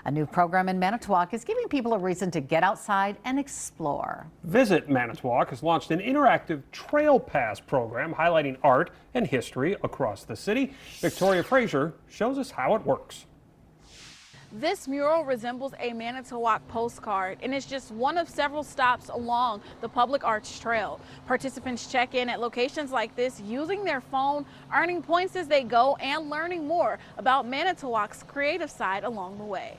A new program in Manitowoc is giving people a reason to get outside and explore. Visit Manitowoc has launched an interactive Trail Pass program highlighting art and history across the city. Victoria Frazier shows us how it works. This mural resembles a Manitowoc postcard and is just one of several stops along the public arts trail. Participants check in at locations like this using their phone, earning points as they go, and learning more about Manitowoc's creative side along the way.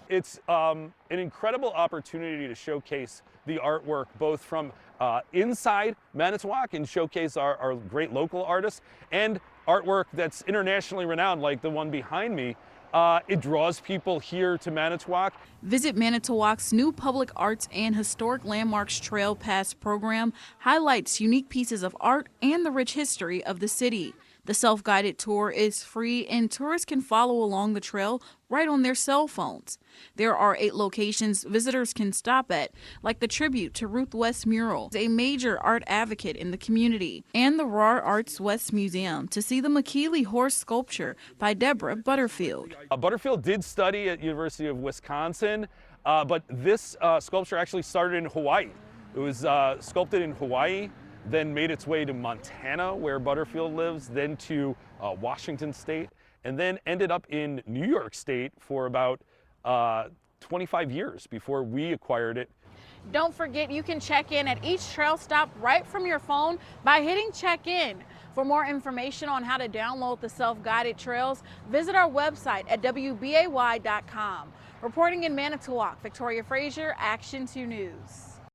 It's an incredible opportunity to showcase the artwork both from inside Manitowoc and showcase our great local artists, and artwork that's internationally renowned like the one behind me. It draws people here to Manitowoc. Visit Manitowoc's new Public Arts and Historic Landmarks Trail Pass program highlights unique pieces of art and the rich history of the city. The self-guided tour is free and tourists can follow along the trail right on their cell phones. There are 8 locations visitors can stop at, like the tribute to Ruth West mural, a major art advocate in the community, and the Raw Arts West Museum to see the McKeely horse sculpture by Deborah Butterfield. Butterfield did study at University of Wisconsin, but this sculpture actually started in Hawaii. It was sculpted in Hawaii, then made its way to Montana, where Butterfield lives, then to Washington State, and then ended up in New York State for about 25 years before we acquired it. Don't forget, you can check in at each trail stop right from your phone by hitting check in. For more information on how to download the self-guided trails, visit our website at wbay.com. Reporting in Manitowoc, Victoria Frazier, Action 2 News.